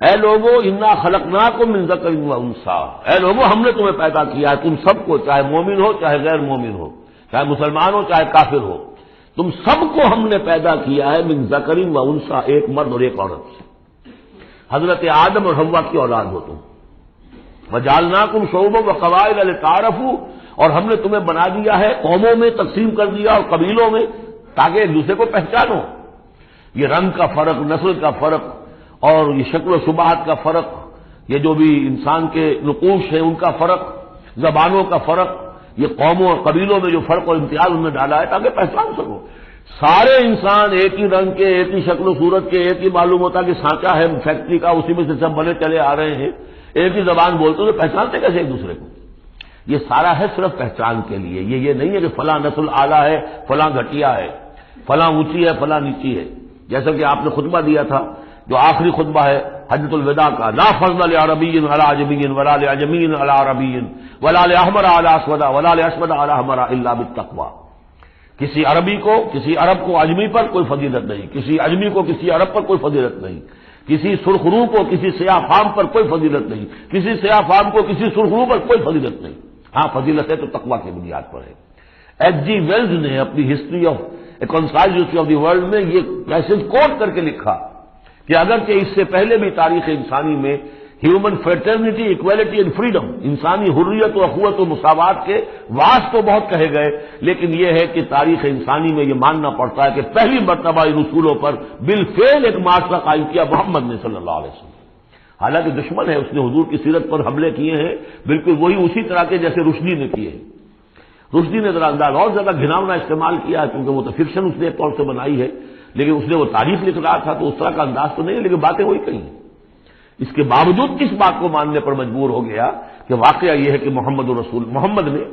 اے لوگو انا خلقناکم من ذکر و انثی، اے لوگو ہم نے تمہیں پیدا کیا ہے، تم سب کو، چاہے مومن ہو چاہے غیر مومن ہو، چاہے مسلمان ہو چاہے کافر ہو، تم سب کو ہم نے پیدا کیا ہے من ذکر و انثی، ایک مرد اور ایک عورت سے۔ حضرت آدم اور حوا کی اولاد ہو تم۔ وجعلناکم شعوبا وقبائل لتعارفوا، اور ہم نے تمہیں بنا دیا ہے، قوموں میں تقسیم کر دیا اور قبیلوں میں، تاکہ ایک دوسرے کو پہچانو۔ یہ رنگ کا فرق، نسل کا فرق اور یہ شکل و شباہت کا فرق، یہ جو بھی انسان کے نقوش ہیں ان کا فرق، زبانوں کا فرق، یہ قوموں اور قبیلوں میں جو فرق اور امتیاز انہوں نے ڈالا ہے تاکہ پہچان سکو۔ سارے انسان ایک ہی رنگ کے، ایک ہی شکل و صورت کے، ایک ہی معلوم ہوتا کہ سانچہ ہے فیکٹری کا، اسی میں سے سب بنے چلے آ رہے ہیں، ایک ہی زبان بولتے تو پہچانتے کیسے ایک دوسرے کو؟ یہ سارا ہے صرف پہچان کے لیے، یہ نہیں ہے کہ فلاں نسل اعلیٰ ہے، فلاں گھٹیا ہے، فلاں اونچی ہے، فلاں نیچی ہے۔ جیسا کہ آپ نے خطبہ دیا تھا، جو آخری خطبہ ہے حجۃ الوداع کا، لا فضل لعربی علی عجمی ولا لعجمی علی عربی ولا لاحمر علی اسود ولا لاسود علی احمر الا بالتقوی۔ کسی عربی کو، کسی عرب کو عجمی پر کوئی فضیلت نہیں، کسی عجمی کو کسی عرب پر کوئی فضیلت نہیں، کسی سرخ رو کو کسی سیاہ فام پر کوئی فضیلت نہیں، کسی سیاہ فام کو کسی سرخ رو پر کوئی فضیلت نہیں۔ ہاں فضیلت ہے تو تقوی کی بنیاد پر ہے۔ ایچ جی ویلز نے اپنی history of a concise history of the world میں یہ میسج کوٹ کر کے لکھا کہ اگرچہ اس سے پہلے بھی تاریخ انسانی میں human fraternity, equality and freedom, انسانی حریت و اخوت و مساوات کے واس تو بہت کہے گئے، لیکن یہ ہے کہ تاریخ انسانی میں یہ ماننا پڑتا ہے کہ پہلی مرتبہ ان اصولوں پر بالفعل ایک معاشرہ قائم کیا محمد نے صلی اللہ علیہ وسلم۔ حالانکہ دشمن ہے، اس نے حضور کی سیرت پر حملے کیے ہیں بالکل وہی اسی طرح کے جیسے رشدی نے کیے ہیں۔ رشدی نے ذرا انداز اور زیادہ گھناؤنا استعمال کیا ہے کیونکہ وہ تو فکشن اس نے ایک طور سے بنائی ہے، لیکن اس نے وہ تاریخ لکھ رہا تھا تو اس طرح کا انداز تو نہیں ہے، لیکن باتیں وہی کہیں۔ اس کے باوجود کس بات کو ماننے پر مجبور ہو گیا کہ واقعہ یہ ہے کہ محمد نے،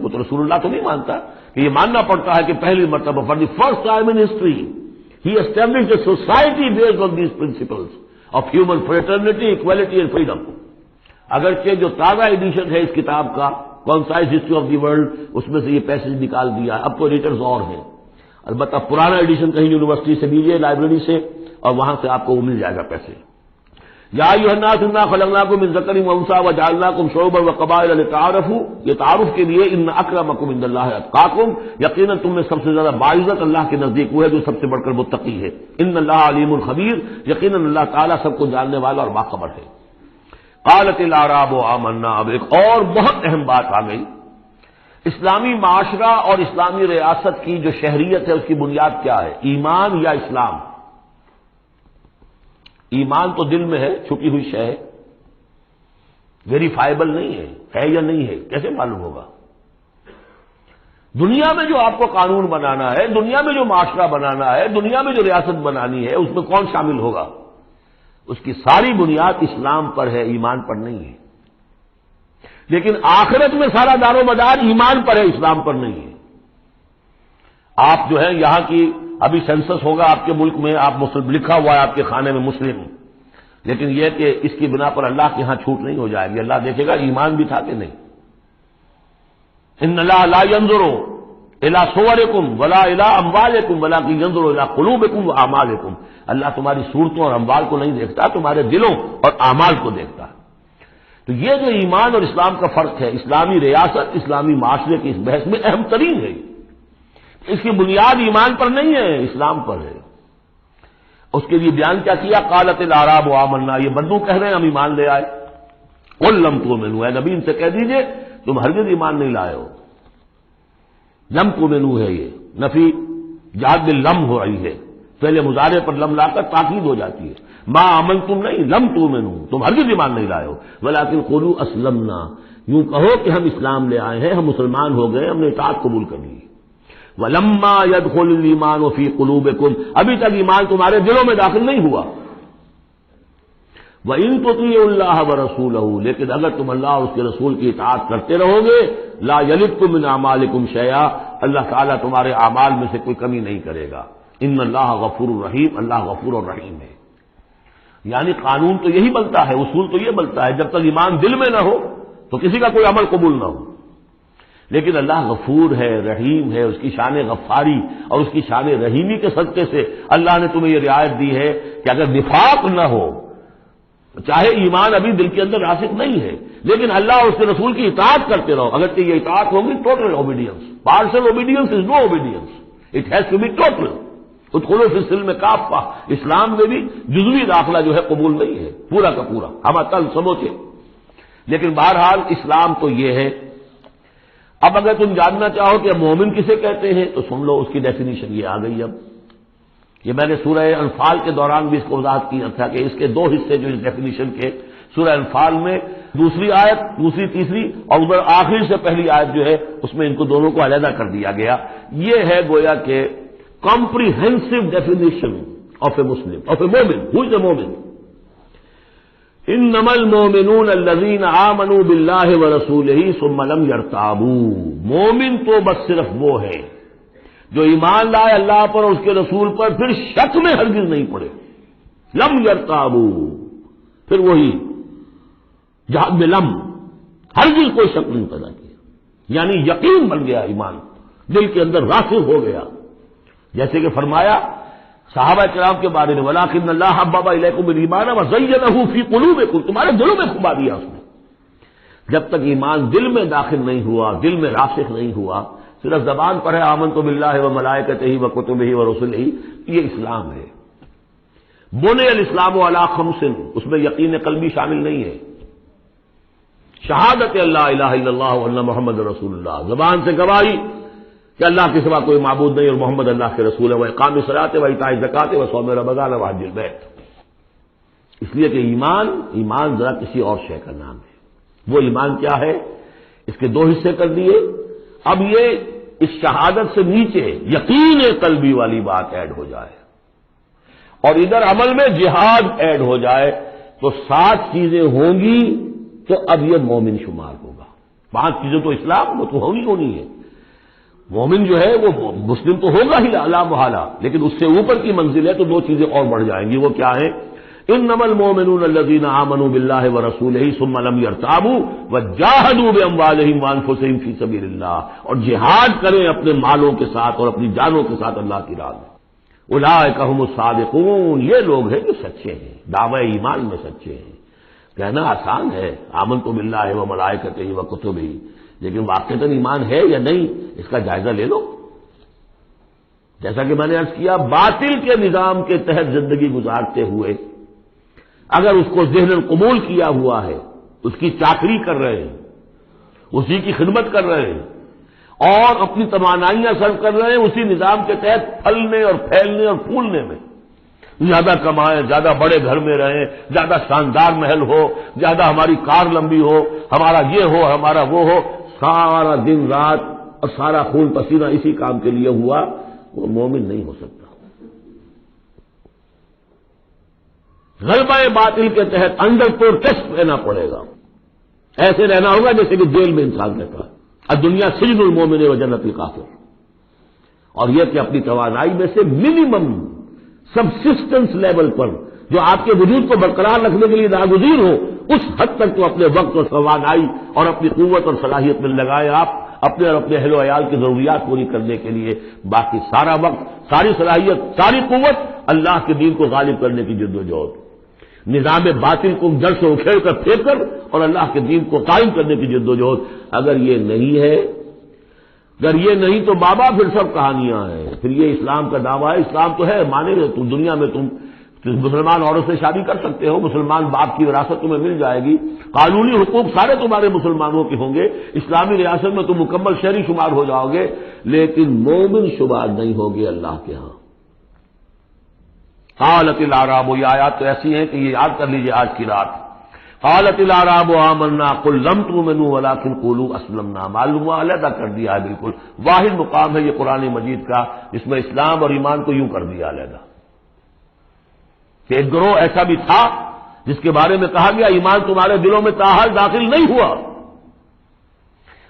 وہ تو رسول اللہ تو نہیں مانتا، کہ یہ ماننا پڑتا ہے کہ پہلی مرتبہ for the first time in history ہی established a society based on these principles of human fraternity, equality and freedom. اگرچہ جو تازہ ایڈیشن ہے اس کتاب کا concise history of the world, اس میں سے یہ پیسج نکال دیا، اب تو ایڈیٹرز اور ہیں، البتہ پرانا ایڈیشن کہیں یونیورسٹی سے لیجیے، لائبریری سے، اور وہاں سے آپ کو وہ مل جائے گا پیسے۔ یا ایھا الناس انا خلقناکم من ذکر و انثی وجعلناکم شعوبا وقبائل لتعارفوا، یہ تعارف کے لیے، ان اکرمکم عند اللہ اتقاکم، یقیناً تم میں سب سے زیادہ باعزت اللہ کے نزدیک وہ ہے جو سب سے بڑھ کر متقی ہے۔ ان اللہ علیم خبیر، یقیناً اللہ تعالیٰ سب کو جاننے والا اور باخبر ہے۔ قالت الاعراب آمنا، اب ایک اور بہت اہم بات آ گئی۔ اسلامی معاشرہ اور اسلامی ریاست کی جو شہریت ہے اس کی بنیاد کیا ہے؟ ایمان یا اسلام؟ ایمان تو دل میں ہے، چھپی ہوئی شے ہے، ویریفائبل نہیں ہے یا نہیں ہے، کیسے معلوم ہوگا؟ دنیا میں جو آپ کو قانون بنانا ہے، دنیا میں جو معاشرہ بنانا ہے، دنیا میں جو ریاست بنانی ہے، اس میں کون شامل ہوگا؟ اس کی ساری بنیاد اسلام پر ہے، ایمان پر نہیں ہے۔ لیکن آخرت میں سارا دار و مدار ایمان پر ہے، اسلام پر نہیں ہے۔ آپ جو ہے یہاں کی، ابھی سینسس ہوگا آپ کے ملک میں، آپ مسلم لکھا ہوا ہے آپ کے کھانے میں مسلم، لیکن یہ کہ اس کی بنا پر اللہ کے ہاں چھوٹ نہیں ہو جائے گی، اللہ دیکھے گا ایمان بھی تھا کہ نہیں۔ ان اللہ لا ينظر الى صورکم ولا الى اموالکم ولکن ينظر الى قلوبکم واعمالکم، اللہ تمہاری صورتوں اور اموال کو نہیں دیکھتا، تمہارے دلوں اور اعمال کو دیکھتا ہے۔ تو یہ جو ایمان اور اسلام کا فرق ہے، اسلامی ریاست اسلامی معاشرے کی اس بحث میں اہم ترین ہے۔ اس کی بنیاد ایمان پر نہیں ہے، اسلام پر ہے۔ اس کے لیے بیان کیا کیا؟ قالت الاعراب آمنا، یہ بدو کہہ رہے ہیں ہم ایمان لے آئے۔ قل لم تؤمنوا، اے نبی ان سے کہہ دیجئے تم ہرگز ایمان نہیں لائے ہو۔ لم تؤمنوا ہے، یہ نفی جہاد باللم ہو رہی ہے، پہلے مضارع پر لم لا کر تاکید ہو جاتی ہے۔ ما آمنتم نہیں، لم تؤمنوا، تم ہرگز ایمان نہیں لائے ہو، ولکن قولوا اسلمنا، یوں کہو کہ ہم اسلام لے آئے ہیں، ہم مسلمان ہو گئے، ہم نے اطاعت قبول کر لی۔ وَلَمَّا يَدْخُلِ الْإِيمَانُ فِي قُلُوبِكُمْ، ابھی تک ایمان تمہارے دلوں میں داخل نہیں ہوا۔ وَإِن تُطِيعُوا اللَّهَ وَرَسُولَهُ، لیکن اگر تم اللہ اور اس کے رسول کی اطاعت کرتے رہو گے، لَا يَلِدْكُم مِّنْ أَعْمَالِكُمْ شَيْئًا، اللہ تعالیٰ تمہارے اعمال میں سے کوئی کمی نہیں کرے گا۔ ان اللہ غفور الرحیم، اللہ غفور الرحیم ہے۔ یعنی قانون تو یہی بنتا ہے، اصول تو یہ بنتا ہے، جب تک ایمان دل میں نہ ہو تو کسی کا کوئی عمل قبول نہ ہو۔ لیکن اللہ غفور ہے، رحیم ہے، اس کی شان غفاری اور اس کی شان رحیمی کے صدقے سے اللہ نے تمہیں یہ رعایت دی ہے کہ اگر نفاق نہ ہو، چاہے ایمان ابھی دل کے اندر راسخ نہیں ہے، لیکن اللہ اور اس کے رسول کی اطاعت کرتے رہو، اگرچہ یہ اطاعت ہوگی total obedience, partial obedience is no obedience, it has to be total. ادخلوا فی السلم کافہ، اسلام میں بھی جزوی داخلہ جو ہے قبول نہیں ہے، پورا کا پورا ہم تل سموچے. لیکن بہرحال اسلام تو یہ ہے. اب اگر تم جاننا چاہو کہ مومن کسے کہتے ہیں تو سن لو، اس کی ڈیفینیشن یہ آ گئی. اب یہ میں نے سورہ انفال کے دوران بھی اس کو وضاحت کیا تھا کہ اس کے دو حصے جو اس ڈیفینیشن کے، سورہ انفال میں دوسری آیت، دوسری تیسری، اور ادھر آخری سے پہلی آیت جو ہے اس میں ان کو دونوں کو علیحدہ کر دیا گیا. یہ ہے گویا کہ comprehensive definition of a Muslim, of a Mu'min. Who is a Mu'min? إِنَّمَا الْمُؤْمِنُونَ الَّذِينَ آمَنُوا بِاللَّهِ وَرَسُولِهِ ثُمَّ لَمْ يَرْتَابُوا. مومن تو بس صرف وہ ہے جو ایمان لائے اللہ پر اور اس کے رسول پر، پھر شک میں ہرگز نہیں پڑے. لم يرتابوا، پھر وہی جہاد میں لم، ہرگز کوئی شک نہیں پیدا کیا، یعنی یقین بن گیا، ایمان دل کے اندر راسخ ہو گیا. جیسے کہ فرمایا صحابہ کرام کے بارے میں، وَلَٰكِنَّ اللَّهَ حَبَّبَ إِلَيْكُمُ الْإِيمَانَ وَزَيَّنَهُ فِي قُلُوبِكُمْ. تمہارے دلوں میں کھبا دیا اس نے. جب تک ایمان دل میں داخل نہیں ہوا، دل میں راسخ نہیں ہوا، صرف زبان پر ہے آمنت باللہ وملائکتہ وکتبہ ورسلہ، یہ اسلام ہے. بنی الاسلام علی خمس، اس میں یقین قلبی شامل نہیں ہے. شہادت اللہ الہ الا اللہ وان محمد رسول اللہ، زبان سے گواہی کہ اللہ کے سوا کوئی معبود نہیں اور محمد اللہ کے رسول ہے. وإقام الصلاۃ وإیتاء الزکوٰۃ وصوم رمضان وحج البیت. اس لیے کہ ایمان ذرا کسی اور شے کا نام ہے. وہ ایمان کیا ہے؟ اس کے دو حصے کر دیے. اب یہ اس شہادت سے نیچے یقین قلبی والی بات ایڈ ہو جائے اور ادھر عمل میں جہاد ایڈ ہو جائے تو 7 چیزیں ہوں گی تو اب یہ مومن شمار ہوگا. 5 چیزیں تو اسلام وہ تو ہونی ہے. مومن جو ہے وہ مسلم تو ہوگا ہی لا محالہ، لیکن اس سے اوپر کی منزل ہے تو 2 چیزیں اور بڑھ جائیں گی. وہ کیا ہے؟ انما المؤمنون الذين آمنوا بالله ورسوله ثم لم يرتابوا وجاهدوا باموالهم وانفسهم في سبيل الله، اور جہاد کریں اپنے مالوں کے ساتھ اور اپنی جانوں کے ساتھ اللہ کی راہ میں. اولئک هم الصادقون، یہ لوگ ہیں جو سچے ہیں، دعوی ایمان میں سچے ہیں. کہنا آسان ہے آمنت باللہ وملائکتہ وکتبہ، لیکن واقعتاً ایمان ہے یا نہیں اس کا جائزہ لے لو. جیسا کہ میں نے عرض کیا، باطل کے نظام کے تحت زندگی گزارتے ہوئے اگر اس کو ذہن قبول کیا ہوا ہے، اس کی چاکری کر رہے ہیں، اسی کی خدمت کر رہے ہیں اور اپنی توانائیاں صرف کر رہے ہیں اسی نظام کے تحت پھلنے اور پھیلنے اور پھولنے میں، زیادہ کمائیں، زیادہ بڑے گھر میں رہیں، زیادہ شاندار محل ہو، زیادہ ہماری کار لمبی ہو، ہمارا یہ ہو، ہمارا وہ ہو، سارا دن رات اور سارا خون پسینہ اسی کام کے لیے ہوا، وہ مومن نہیں ہو سکتا. غلبہ باطل کے تحت انڈر پروٹیسٹ رہنا پڑے گا. ایسے رہنا ہوگا جیسے کہ جیل میں انسان رہتا ہے. الدنیا سجن المومن و جنت الکافر. اور یہ کہ اپنی توانائی میں سے منیمم سبسسٹنس لیول پر جو آپ کے وجود کو برقرار رکھنے کے لیے ناگزیر ہو، اس حد تک تو اپنے وقت اور توانائی اور اپنی قوت اور صلاحیت میں لگائیں آپ اپنے اور اپنے اہل و عیال کی ضروریات پوری کرنے کے لیے. باقی سارا وقت، ساری صلاحیت، ساری قوت اللہ کے دین کو غالب کرنے کی جدوجہد، نظام باطل کو جڑ سے اکھیڑ کر پھینک کر اور اللہ کے دین کو قائم کرنے کی جدوجہد. اگر یہ نہیں ہے، اگر یہ نہیں تو بابا پھر سب کہانیاں ہیں. پھر یہ اسلام کا دعویٰ ہے. اسلام تو ہے، مانے تم دنیا میں تم مسلمان عورت سے شادی کر سکتے ہو، مسلمان باپ کی وراثت تمہیں مل جائے گی، قانونی حقوق سارے تمہارے مسلمانوں کے ہوں گے، اسلامی ریاست میں تم مکمل شہری شمار ہو جاؤ گے، لیکن مومن شمار نہیں ہوگے اللہ کے ہاں. قالت الاعراب، یہ آیات تو ایسی ہیں کہ یہ یاد کر لیجیے آج کی رات. قالت الاعراب آمنا قل لم تؤمنوا ولكن قولوا اسلمنا. معلوم ہوا علیحدہ کر دیا ہے، بالکل واحد مقام ہے یہ قرآن مجید کا جس میں اسلام اور ایمان کو یوں کر دیا علیحدہ. کہ ایک گروہ ایسا بھی تھا جس کے بارے میں کہا گیا ایمان تمہارے دلوں میں تاحال داخل نہیں ہوا.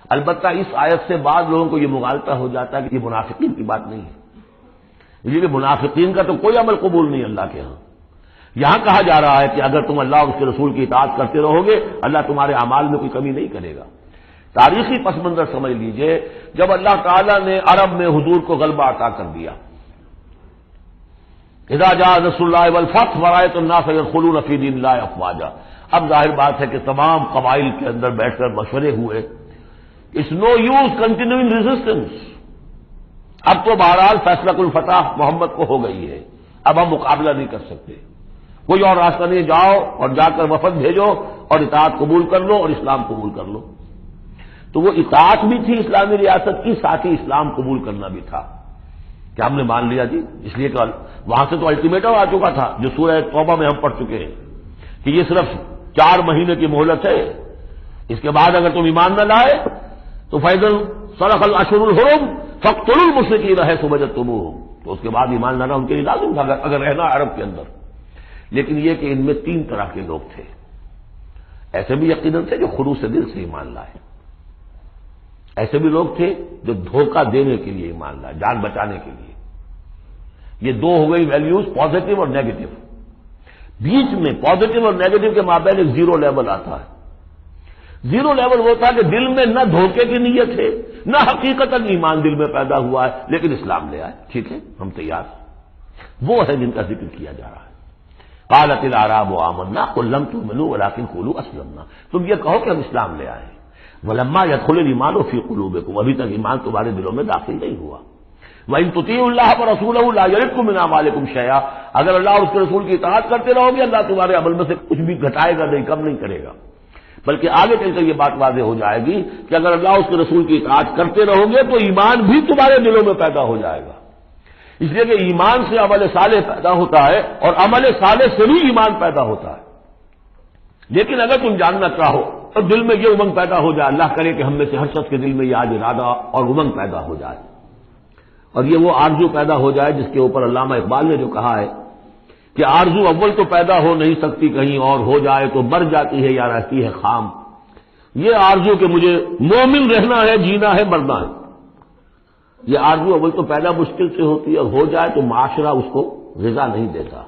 البتہ اس آیت سے بعض لوگوں کو یہ مغالطہ ہو جاتا ہے کہ یہ منافقین کی بات نہیں ہے. یہ منافقین کا تو کوئی عمل قبول نہیں اللہ کے ہاں. یہاں کہا جا رہا ہے کہ اگر تم اللہ اور اس کے رسول کی اطاعت کرتے رہو گے اللہ تمہارے اعمال میں کوئی کمی نہیں کرے گا. تاریخی پس منظر سمجھ لیجئے، جب اللہ تعالیٰ نے عرب میں حضور کو غلبہ عطا کر دیا، اذا جاء نصر اللہ والفتح ورأیت الناس يدخلون فی دین اللہ افواجا. اب ظاہر بات ہے کہ تمام قبائل کے اندر بیٹھ کر مشورے ہوئے. It's no use continuing resistance. اب تو بہرحال فیصلہ الفتح محمد کو ہو گئی ہے، اب ہم مقابلہ نہیں کر سکتے، کوئی اور راستہ نہیں، جاؤ اور جا کر وفد بھیجو اور اطاعت قبول کر لو اور اسلام قبول کر لو۔ تو وہ اطاعت بھی تھی اسلامی ریاست کی، ساتھ ہی اسلام قبول کرنا بھی تھا کہ ہم نے مان لیا جی، اس لیے کہ وہاں سے تو الٹیمیٹم آ چکا تھا جو سورہ توبہ میں ہم پڑھ چکے ہیں کہ یہ صرف 4 مہینے کی مہلت ہے، اس کے بعد اگر تم ایمان نہ لائے تو فیضل صدق الاشہر الحرم فاقتلوا المشرکین حیث وجدتموہم، تو اس کے بعد ایمان لانا ان کے لیے لازم تھا اگر رہنا عرب کے اندر۔ لیکن یہ کہ ان میں 3 طرح کے لوگ تھے، ایسے بھی یقیناً تھے جو خلوص دل سے ایمان لائے، ایسے بھی لوگ تھے جو دھوکہ دینے کے لیے ایمان لائے، جان بچانے کے لیے۔ یہ 2 ہو گئی ویلیوز، پازیٹو اور نیگیٹو۔ بیچ میں پازیٹو اور نیگیٹو کے مابین ایک 0 لیول آتا ہے۔ 0 لیول وہ تھا کہ دل میں نہ دھوکے کی نیت ہے، نہ حقیقتاً ایمان دل میں پیدا ہوا ہے، لیکن اسلام لے آئے، ٹھیک ہے ہم تیار ہیں۔ وہ ہے جن کا ذکر کیا جا رہا ہے۔ قالت الاعراب آمنا قل لم تؤمنوا ولكن قولوا اسلمنا، تم یہ کہو کہ ہم اسلام لے آئے ہیں۔ ولما يدخل الايمان في قلوبكم، ابھی تک ایمان تمہارے دلوں میں داخل نہیں ہوا۔ وَإِن تُطِيعُوا اللَّهَ وَرَسُولَهُ لَا يَلِدْكُم مِّنْ أَعْمَالِكُمْ شَيْئًا، اگر اللہ اور اس کے رسول کی اطاعت کرتے رہو گے اللہ تمہارے عمل میں سے کچھ بھی گھٹائے گا نہیں، کم نہیں کرے گا، بلکہ آگے چل کر یہ بات واضح ہو جائے گی کہ اگر اللہ اور اس کے رسول کی اطاعت کرتے رہو گے تو ایمان بھی تمہارے دلوں میں پیدا ہو جائے گا۔ اس لیے کہ ایمان سے عمل صالح پیدا ہوتا ہے اور عمل صالح سے بھی ایمان پیدا ہوتا ہے۔ لیکن اگر تم جاننا چاہو تو دل میں یہ امنگ پیدا ہو جائے، اللہ کرے کہ ہم میں سے ہر شخص کے دل میں یہ آج ارادہ اور امنگ پیدا ہو جائے، اور یہ وہ آرزو پیدا ہو جائے جس کے اوپر علامہ اقبال نے جو کہا ہے کہ آرزو اول تو پیدا ہو نہیں سکتی کہیں اور، ہو جائے تو مر جاتی ہے یا رہتی ہے خام۔ یہ آرزو کہ مجھے مومن رہنا ہے، جینا ہے، مرنا ہے، یہ آرزو اول تو پیدا مشکل سے ہوتی ہے، اور ہو جائے تو معاشرہ اس کو غذا نہیں دیتا،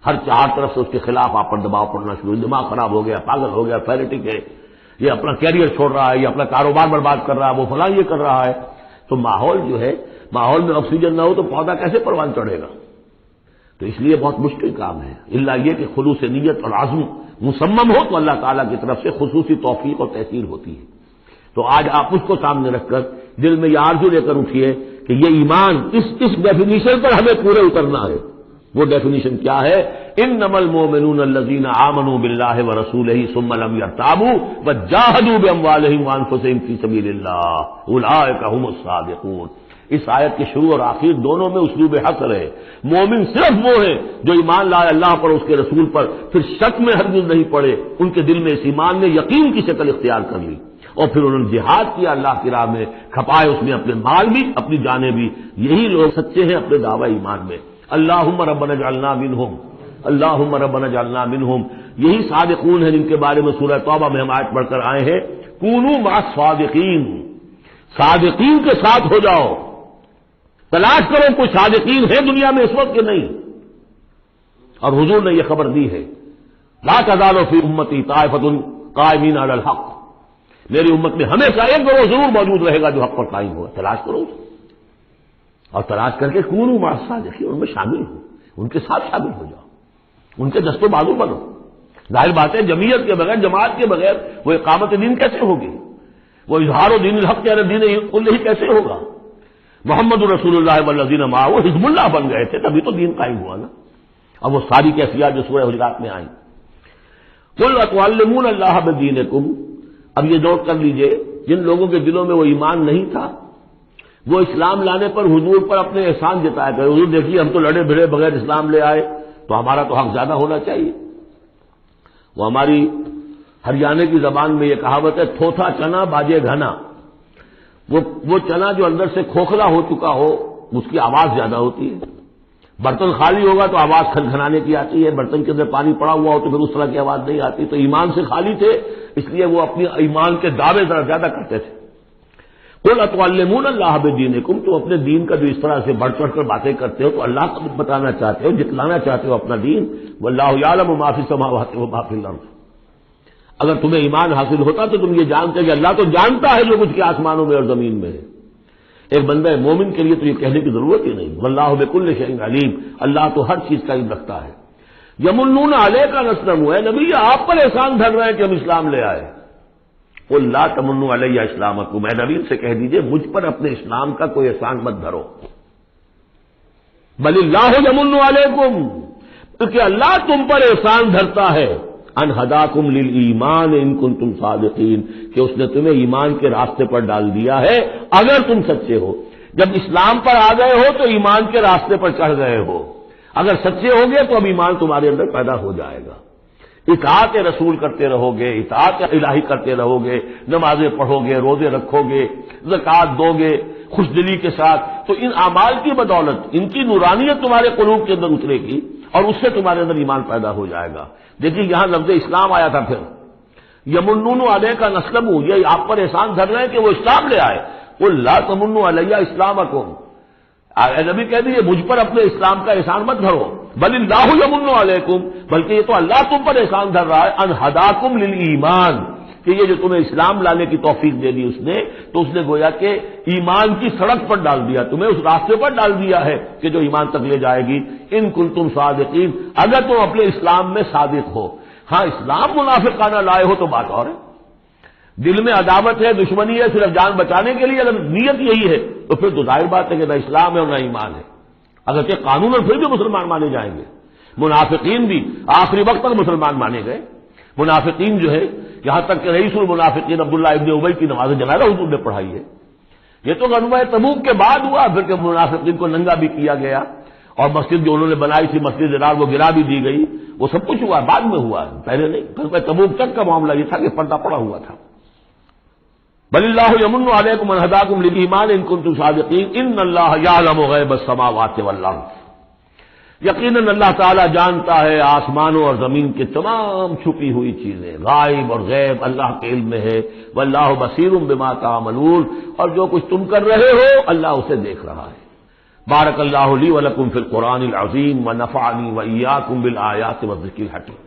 ہر 4 طرف سے اس کے خلاف آپ پر دباؤ پڑنا شروع، دماغ خراب ہو گیا، پاگل ہو گیا، پیرٹک ہے، یہ اپنا کیریئر چھوڑ رہا ہے، یہ اپنا کاروبار برباد کر رہا ہے، وہ فلاں یہ کر رہا ہے۔ تو ماحول جو ہے، ماحول میں آکسیجن نہ ہو تو پودا کیسے پروان چڑھے گا؟ تو اس لیے بہت مشکل کام ہے، الا یہ کہ خلوص نیت اور عزم مصمم ہو تو اللہ تعالیٰ کی طرف سے خصوصی توفیق اور تحصیل ہوتی ہے۔ تو آج آپ اس کو سامنے رکھ کر دل میں یہ آرزو لے کر اٹھیے کہ یہ ایمان اس ڈیفینیشن پر ہمیں پورے اترنا ہے۔ وہ ڈیفینیشن کیا ہے؟ انما المؤمنون الذين آمنوا بالله ورسوله ثم لم يرتابوا وجاهدوا باموالهم وانفسهم في سبيل الله اولئك هم الصادقون۔ اس آیت کے شروع اور آخر دونوں میں اسلوب حصر ہے۔ مومن صرف وہ ہے جو ایمان لائے اللہ پر، اس کے رسول پر، پھر شک میں ہرگز نہیں پڑے، ان کے دل میں اس ایمان نے یقین کی شکل اختیار کر لی، اور پھر انہوں نے جہاد کیا اللہ کی راہ میں، کھپائے اس میں اپنے مال بھی، اپنی جانیں بھی۔ یہی لوگ سچے ہیں اپنے دعوی ایمان میں۔ اللہم ربنا اجعلنا منہم، اللہم ربنا اجعلنا منہم، یہی صادقون ہیں جن کے بارے میں سورہ توبہ میں ہم آیت پڑھ کر آئے ہیں، کونوا مع الصادقین، صادقین کے ساتھ ہو جاؤ۔ تلاش کرو کوئی صادقین ہے دنیا میں اس وقت کے نہیں، اور حضور نے یہ خبر دی ہے لا تزال فی امتی طائفۃ قائمین علی الحق، میری امت میں ہمیشہ ایک گروہ ضرور موجود رہے گا جو حق پر قائم ہوگا۔ تلاش کرو اور تلاش کر کے کونوا مع الصادقین، ان میں شامل ہو، ان کے ساتھ شامل ہو جاؤ، ان کے دست و بازو بنو۔ ظاہر بات ہے جمعیت کے بغیر، جماعت کے بغیر وہ اقامت دین کیسے ہوگی؟ وہ اظہار و دین الحق علی دین کلہ کیسے ہوگا؟ محمد رسول اللہ والذین معہ وہ حزب اللہ بن گئے تھے، تبھی تو دین قائم ہوا نا۔ اب وہ ساری کیفیات جو سورہ حجرات میں آئیں، قل اتعلمون اللہ بدینکم، اب یہ نوٹ کر لیجئے جن لوگوں کے دلوں میں وہ ایمان نہیں تھا، وہ اسلام لانے پر حضور پر اپنے احسان جتایا کرے، حضور دیکھیے ہم تو لڑے بھڑے بغیر اسلام لے آئے، تو ہمارا تو حق زیادہ ہونا چاہیے۔ وہ ہماری ہریانے کی زبان میں یہ کہاوت ہے، تھوتھا چنا باجے گھنا، وہ چنا جو اندر سے کھوکھلا ہو چکا ہو اس کی آواز زیادہ ہوتی ہے، برتن خالی ہوگا تو آواز کھنکھنانے کی آتی ہے، برتن کے اندر پانی پڑا ہوا ہو تو پھر اس طرح کی آواز نہیں آتی۔ تو ایمان سے خالی تھے اس لیے وہ اپنی ایمان کے دعوے ذرا زیادہ کرتے تھے۔ قل اتعلمون اللہ بدینکم، تم اپنے دین کا جو اس طرح سے بڑھ چڑھ کر باتیں کرتے ہو تو اللہ کو بتانا چاہتے ہو، جتلانا چاہتے ہو اپنا دین، واللہ یعلم ما فی السماوات وما فی الارض۔ اگر تمہیں ایمان حاصل ہوتا تو تم یہ جانتے کہ اللہ تو جانتا ہے جو کچھ کے آسمانوں میں اور زمین میں ہے۔ ایک بندہ مومن کے لیے تو یہ کہنے کی ضرورت ہی نہیں، واللہ بکل شیء علیم، اللہ تو ہر چیز کا علم رکھتا ہے۔ یمنون علیک ان اسلموا، اے نبی آپ پر احسان دھر رہے ہیں کہ ہم اسلام لے آئے، قل لا تمنوا علی اسلامکم، اے نبی سے کہہ دیجئے مجھ پر اپنے اسلام کا کوئی احسان مت دھرو، بل اللہ یمن علیکم، کیونکہ اللہ تم پر احسان دھرتا ہے، ان ہداکم للایمان ان کنتم صادقین، کہ اس نے تمہیں ایمان کے راستے پر ڈال دیا ہے اگر تم سچے ہو۔ جب اسلام پر آ گئے ہو تو ایمان کے راستے پر چڑھ گئے ہو، اگر سچے ہو گے تو اب ایمان تمہارے اندر پیدا ہو جائے گا۔ اطاعت رسول کرتے رہو گے، اطاعت الہی کرتے رہو گے، نمازیں پڑھو گے، روزے رکھو گے، زکوٰۃ دو گے خوش دلی کے ساتھ، تو ان اعمال کی بدولت ان کی نورانیت تمہارے قلوب کے اندر اترے گی اور اس سے تمہارے اندر ایمان پیدا ہو جائے گا۔ دیکھیے یہاں لفظ اسلام آیا تھا، پھر یمنون علیک ان اسلموا، یہ آپ پر احسان دھر رہے ہیں کہ وہ اسلام لے آئے۔ قل لا تمنوا علی اسلامکم، اے نبی کہہ دیجیے مجھ پر اپنے اسلام کا احسان مت دھرو، بل اللہ یمن علیکم، بلکہ یہ تو اللہ تم پر احسان دھر رہا ہے، ان ہداکم للایمان، کہ یہ جو تمہیں اسلام لانے کی توفیق دے دی اس نے، تو اس نے گویا کہ ایمان کی سڑک پر ڈال دیا، تمہیں اس راستے پر ڈال دیا ہے کہ جو ایمان تک لے جائے گی، ان کنتم صادقین، اگر تم اپنے اسلام میں صادق ہو۔ ہاں اسلام منافقانہ لائے ہو تو بات اور ہے، دل میں عداوت ہے، دشمنی ہے، صرف جان بچانے کے لیے، اگر نیت یہی ہے تو پھر تو ظاہر بات ہے کہ نہ اسلام ہے اور نہ ایمان ہے، اگرچہ قانون اور پھر بھی مسلمان مانے جائیں گے۔ منافقین بھی آخری وقت تک مسلمان مانے گئے، منافقین جو ہے یہاں تک کہ رئیس المنافقین عبداللہ ابن ابی کی نماز جنازہ حضور نے پڑھائی ہے۔ یہ تو غزوہ تبوک کے بعد ہوا، پھر کہ منافقین کو ننگا بھی کیا گیا اور مسجد جو انہوں نے بنائی تھی مسجد ضرار وہ گرا بھی دی گئی، وہ سب کچھ ہوا بعد میں ہوا، پہلے نہیں۔ غزوہ تبوک تک کا معاملہ یہ تھا کہ پردہ پڑا ہوا تھا۔ بل اللہ یمن علیکم ان ہداکم للایمان ان کنتم صادقین ان اللہ یعلم غیب السماوات والارض، یقیناً اللہ تعالیٰ جانتا ہے آسمانوں اور زمین کی تمام چھپی ہوئی چیزیں، غائب اور غیب اللہ کے علم میں ہے، واللہ بصیر بما تعملون، اور جو کچھ تم کر رہے ہو اللہ اسے دیکھ رہا ہے۔ بارک اللہ لی ولکم فی القرآن العظیم ونفعنی وإیاکم بالآیات والذکر الحکیم۔